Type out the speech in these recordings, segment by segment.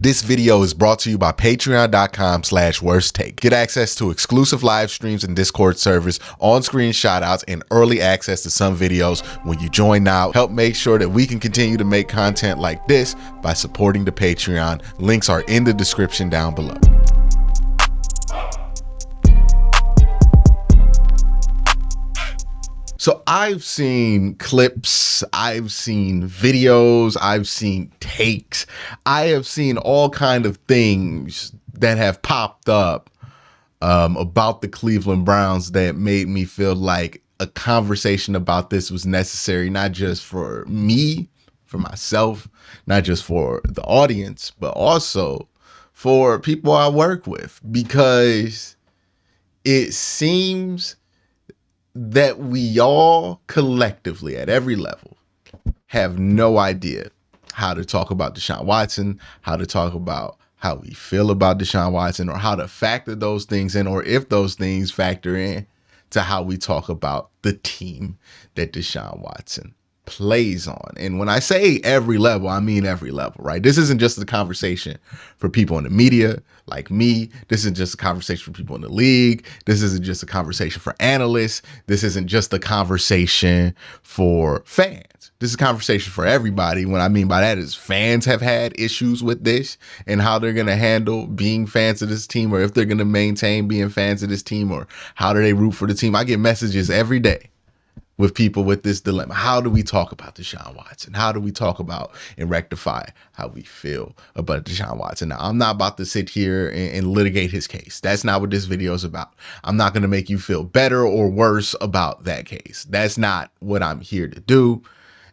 This video is brought to you by patreon.com/worsttake. Get access to exclusive live streams and Discord servers, on-screen shoutouts, and early access to some videos when you join now. Help make sure that we can continue to make content like this by supporting the Patreon. Links are in the description down below. So I've seen clips, I've seen videos, I've seen takes, I have seen all kind of things that have popped up about the Cleveland Browns that made me feel like a conversation about this was necessary, not just for me, for myself, not just for the audience, but also for people I work with, because it seems that we all collectively at every level have no idea how to talk about Deshaun Watson, how to talk about how we feel about Deshaun Watson, or how to factor those things in, or if those things factor in to how we talk about the team that Deshaun Watson plays on. And when I say every level, I mean every level, right? This isn't just a conversation for people in the media like me. This isn't just a conversation for people in the league. This isn't just a conversation for analysts. This isn't just a conversation for fans. This is a conversation for everybody. What I mean by that is fans have had issues with this and how they're going to handle being fans of this team, or if they're going to maintain being fans of this team, or how do they root for the team. I get messages every day with people with this dilemma. How do we talk about Deshaun Watson? How do we talk about and rectify how we feel about Deshaun Watson? Now, I'm not about to sit here and litigate his case. That's not what this video is about. I'm not going to make you feel better or worse about that case. That's not what I'm here to do.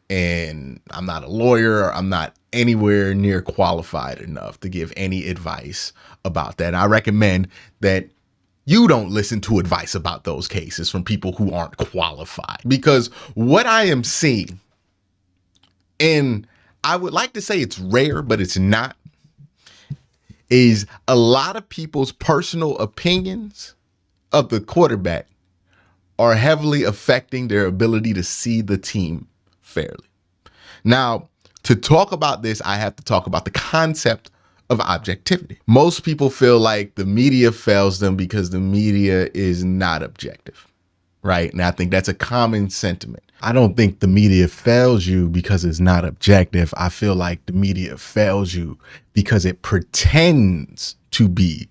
And I'm not a lawyer. I'm not anywhere near qualified enough to give any advice about that. And I recommend that you don't listen to advice about those cases from people who aren't qualified, because what I am seeing, and I would like to say it's rare, but it's not, is a lot of people's personal opinions of the quarterback are heavily affecting their ability to see the team fairly. Now, to talk about this, I have to talk about the concept of objectivity. Most people feel like the media fails them because the media is not objective, right? And I think that's a common sentiment. I don't think the media fails you because it's not objective. I feel like the media fails you because it pretends to be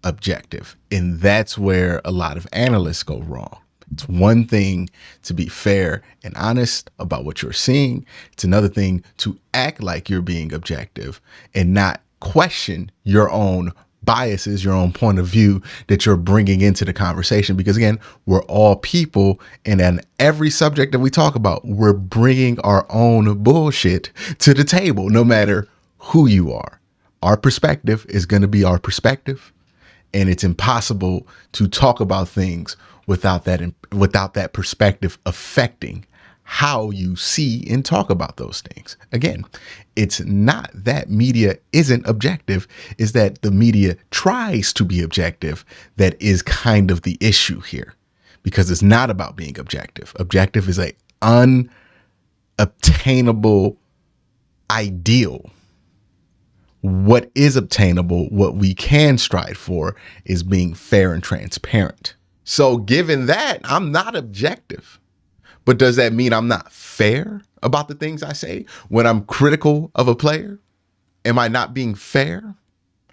objective. And that's where a lot of analysts go wrong. It's one thing to be fair and honest about what you're seeing. It's another thing to act like you're being objective and not question your own biases, your own point of view that you're bringing into the conversation. Because again, we're all people, and on every subject that we talk about, we're bringing our own bullshit to the table, no matter who you are. Our perspective is going to be our perspective, and it's impossible to talk about things without that perspective affecting how you see and talk about those things. Again, it's not that media isn't objective, it's that the media tries to be objective that is kind of the issue here, because it's not about being objective. Objective is an unobtainable ideal. What is obtainable, what we can strive for, is being fair and transparent. So given that, I'm not objective. But does that mean I'm not fair about the things I say? When I'm critical of a player, am I not being fair?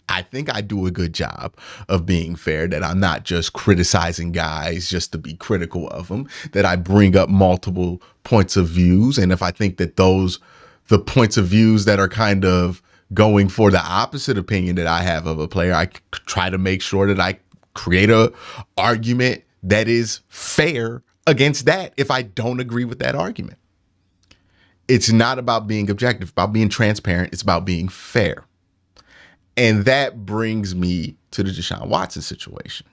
I think I do a good job of being fair, that I'm not just criticizing guys just to be critical of them, that I bring up multiple points of views. And if I think that the points of views that are kind of going for the opposite opinion that I have of a player, I try to make sure that I create a argument that is fair against that if I don't agree with that argument. It's not about being objective, about being transparent. It's about being fair. And that brings me to the Deshaun Watson situation.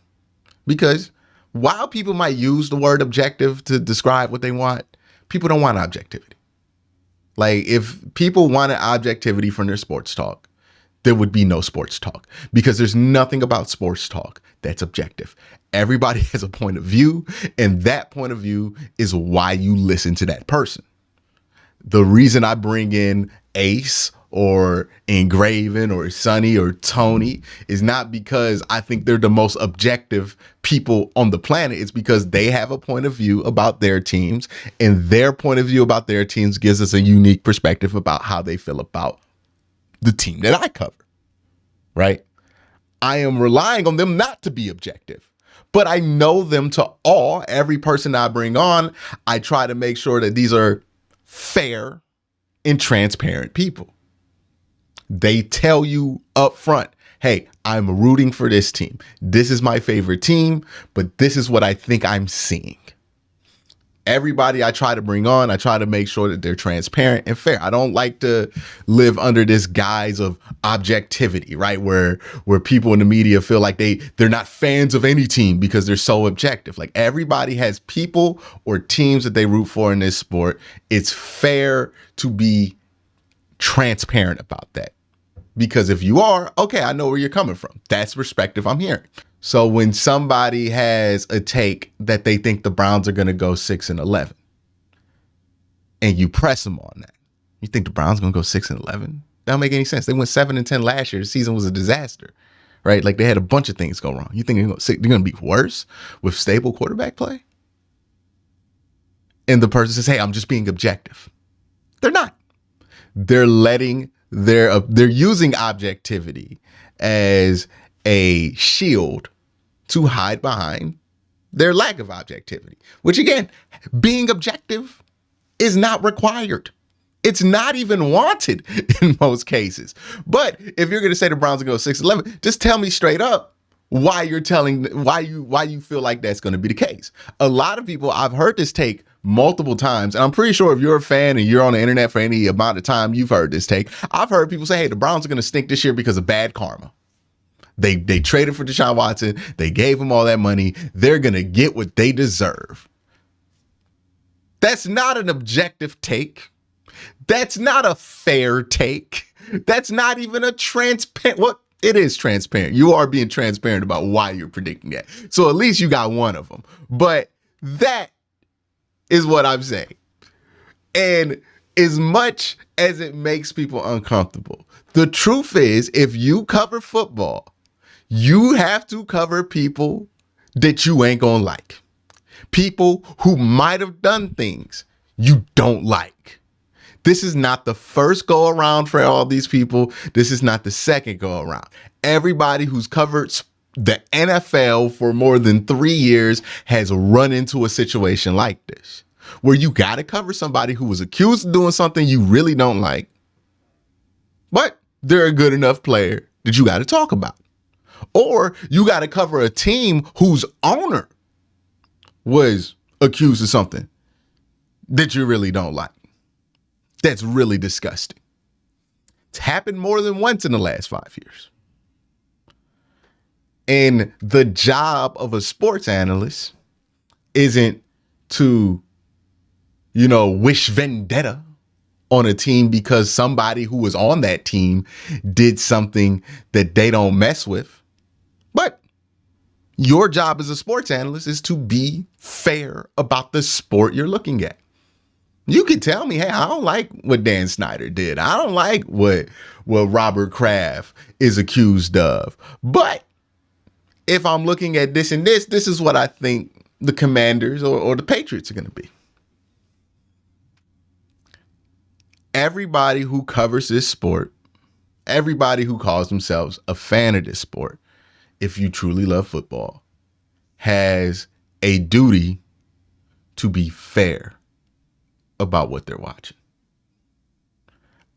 Because while people might use the word objective to describe what they want, people don't want objectivity. Like, if people wanted objectivity from their sports talk, there would be no sports talk, because there's nothing about sports talk that's objective. Everybody has a point of view, and that point of view is why you listen to that person. The reason I bring in Ace or Engraven or Sonny or Tony is not because I think they're the most objective people on the planet. It's because they have a point of view about their teams, and their point of view about their teams gives us a unique perspective about how they feel about the team that I cover, right? I am relying on them not to be objective, but I know them to all. Every person I bring on, I try to make sure that these are fair and transparent people. They tell you up front, hey, I'm rooting for this team. This is my favorite team, but this is what I think I'm seeing. Everybody I try to bring on, I try to make sure that they're transparent and fair. I don't like to live under this guise of objectivity, right? Where people in the media feel like they're not fans of any team because they're so objective. Like, everybody has people or teams that they root for in this sport. It's fair to be transparent about that. Because if you are, okay, I know where you're coming from. That's perspective I'm hearing. So when somebody has a take that they think the Browns are going to go 6-11, and you press them on that, you think the Browns are going to go 6-11? That don't make any sense. They went 7-10 last year. The season was a disaster, right? Like, they had a bunch of things go wrong. You think they're going to be worse with stable quarterback play? And the person says, hey, I'm just being objective. They're not. They're using objectivity as a shield to hide behind their lack of objectivity, which, again, being objective is not required. It's not even wanted in most cases. But if you're going to say the Browns will go 6-11, just tell me straight up why you feel like that's going to be the case. A lot of people, I've heard this take multiple times, and I'm pretty sure if you're a fan and you're on the internet for any amount of time, you've heard this take. I've heard people say, hey, the Browns are going to stink this year because of bad karma. They traded for Deshaun Watson. They gave him all that money. They're going to get what they deserve. That's not an objective take. That's not a fair take. That's not even a transparent. Well, it is transparent. You are being transparent about why you're predicting that. So at least you got one of them. But that is what I'm saying. And as much as it makes people uncomfortable, the truth is, if you cover football, you have to cover people that you ain't gonna like. People who might have done things you don't like. This is not the first go around for all these people. This is not the second go around. Everybody who's covered the NFL for more than 3 years has run into a situation like this, where you got to cover somebody who was accused of doing something you really don't like, but they're a good enough player that you got to talk about. Or you got to cover a team whose owner was accused of something that you really don't like. That's really disgusting. It's happened more than once in the last 5 years. And the job of a sports analyst isn't to, wish vendetta on a team because somebody who was on that team did something that they don't mess with. But your job as a sports analyst is to be fair about the sport you're looking at. You can tell me, hey, I don't like what Dan Snyder did. I don't like what Robert Kraft is accused of. But if I'm looking at this and this is what I think the Commanders or the Patriots are going to be. Everybody who covers this sport, everybody who calls themselves a fan of this sport, if you truly love football, has a duty to be fair about what they're watching.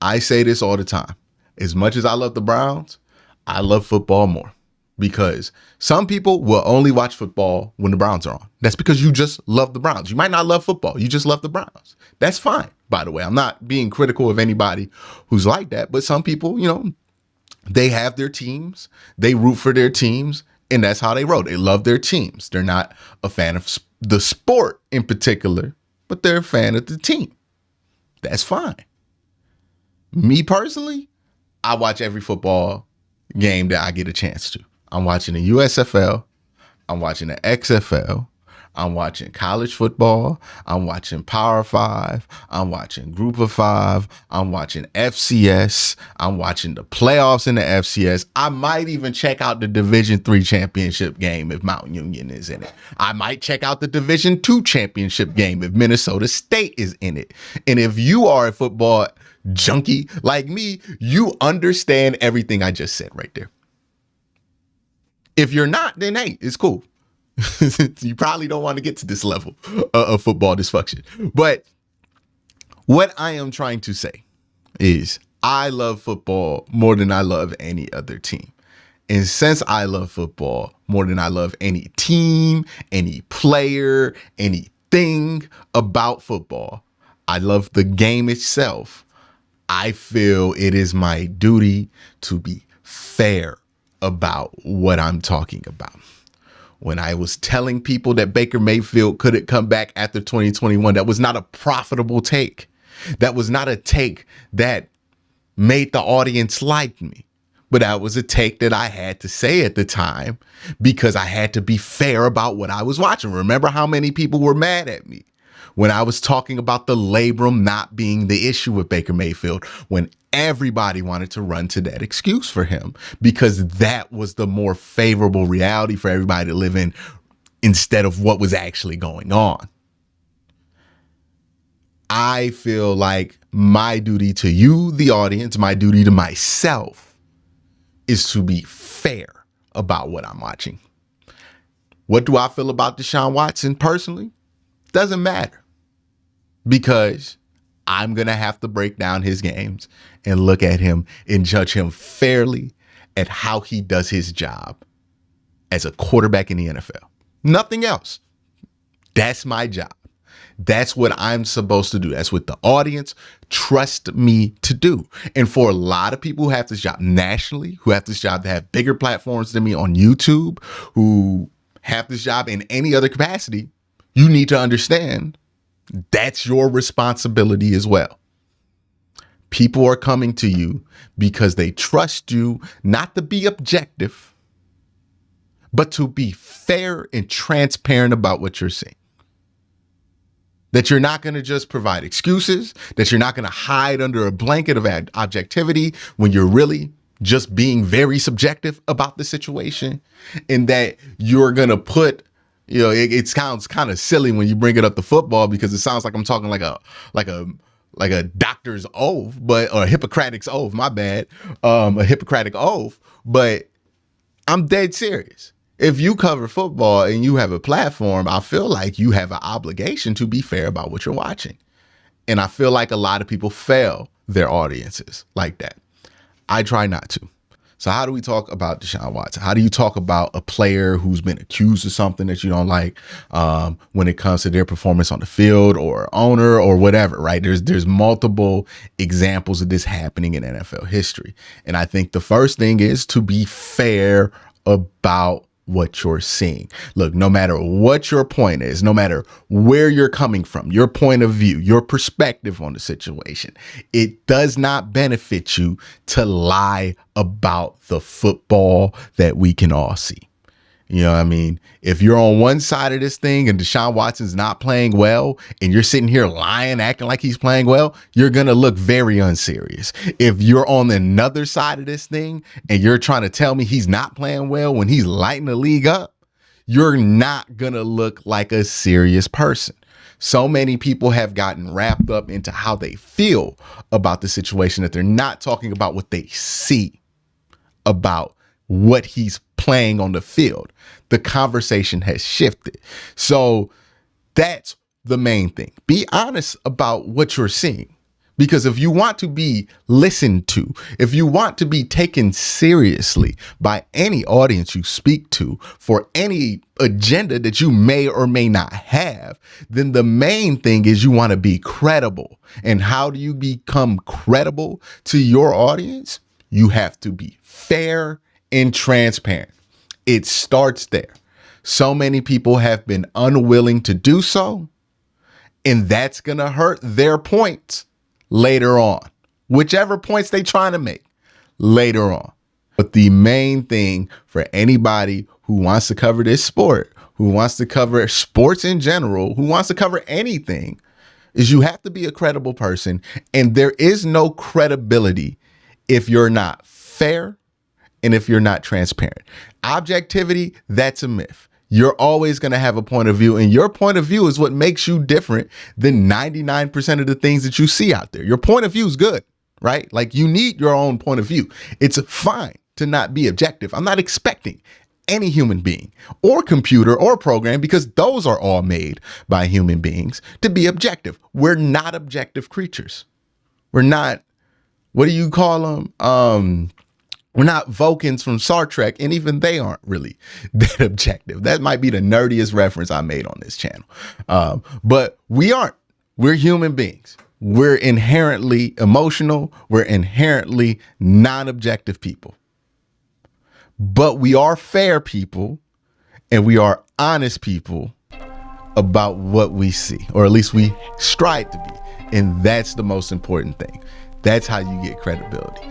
I say this all the time. As much as I love the Browns, I love football more, because some people will only watch football when the Browns are on. That's because you just love the Browns. You might not love football. You just love the Browns. That's fine, by the way. I'm not being critical of anybody who's like that, but some people, they have their teams, they root for their teams, and that's how they roll. They love their teams. They're not a fan of the sport in particular, but they're a fan of the team. That's fine. Me personally, I watch every football game that I get a chance to. I'm watching the USFL. I'm watching the XFL. I'm watching college football. I'm watching Power Five. I'm watching Group of Five. I'm watching FCS. I'm watching the playoffs in the FCS. I might even check out the Division III championship game if Mount Union is in it. I might check out the Division II championship game if Minnesota State is in it. And if you are a football junkie like me, you understand everything I just said right there. If you're not, then hey, it's cool. You probably don't want to get to this level of football dysfunction. But what I am trying to say is I love football more than I love any other team. And since I love football more than I love any team, any player, anything about football, I love the game itself. I feel it is my duty to be fair about what I'm talking about. When I was telling people that Baker Mayfield couldn't come back after 2021, that was not a profitable take. That was not a take that made the audience like me. But that was a take that I had to say at the time because I had to be fair about what I was watching. Remember how many people were mad at me when I was talking about the labrum not being the issue with Baker Mayfield, when everybody wanted to run to that excuse for him because that was the more favorable reality for everybody to live in instead of what was actually going on. I feel like my duty to you, the audience, my duty to myself is to be fair about what I'm watching. What do I feel about Deshaun Watson personally? Doesn't matter. Because I'm going to have to break down his games and look at him and judge him fairly at how he does his job as a quarterback in the NFL. Nothing else. That's my job. That's what I'm supposed to do. That's what the audience trust me to do. And for a lot of people who have this job nationally, who have this job to have bigger platforms than me on YouTube, who have this job in any other capacity, you need to understand that's your responsibility as well. People are coming to you because they trust you not to be objective, but to be fair and transparent about what you're seeing. That you're not going to just provide excuses, that you're not going to hide under a blanket of objectivity when you're really just being very subjective about the situation, and that you're going to put, you know, it sounds kind of silly when you bring it up to football because it sounds like I'm talking like a doctor's oath, or a Hippocratic oath, my bad, a Hippocratic oath, but I'm dead serious. If you cover football and you have a platform, I feel like you have an obligation to be fair about what you're watching. And I feel like a lot of people fail their audiences like that. I try not to. So how do we talk about Deshaun Watson? How do you talk about a player who's been accused of something that you don't like when it comes to their performance on the field or owner or whatever, right? There's multiple examples of this happening in NFL history. And I think the first thing is to be fair about what you're seeing. Look, no matter what your point is, no matter where you're coming from, your point of view, your perspective on the situation, it does not benefit you to lie about the football that we can all see. You know what I mean? If you're on one side of this thing and Deshaun Watson's not playing well and you're sitting here lying, acting like he's playing well, you're going to look very unserious. If you're on another side of this thing and you're trying to tell me he's not playing well when he's lighting the league up, you're not going to look like a serious person. So many people have gotten wrapped up into how they feel about the situation that they're not talking about what they see about what he's playing on the field. The conversation has shifted. So that's the main thing. Be honest about what you're seeing. Because if you want to be listened to, if you want to be taken seriously by any audience you speak to for any agenda that you may or may not have, then the main thing is you want to be credible. And how do you become credible to your audience? You have to be fair and transparent. It starts there. So many people have been unwilling to do so, and that's going to hurt their points later on, whichever points they trying to make later on. But the main thing for anybody who wants to cover this sport, who who wants to cover sports in general, who wants to cover anything, is you have to be a credible person. And there is no credibility if you're not fair and if you're not transparent. Objectivity, that's a myth. You're always going to have a point of view, and your point of view is what makes you different than 99% of the things that you see out there. Your point of view is good, right? Like, you need your own point of view. It's fine to not be objective. I'm not expecting any human being or computer or program, because those are all made by human beings, to be objective. We're not objective creatures. We're not, what do you call them? We're not Vulcans from Star Trek, and even they aren't really that objective. That might be the nerdiest reference I made on this channel. But we aren't. We're human beings. We're inherently emotional. We're inherently non-objective people. But we are fair people, and we are honest people about what we see, or at least we strive to be. And that's the most important thing. That's how you get credibility.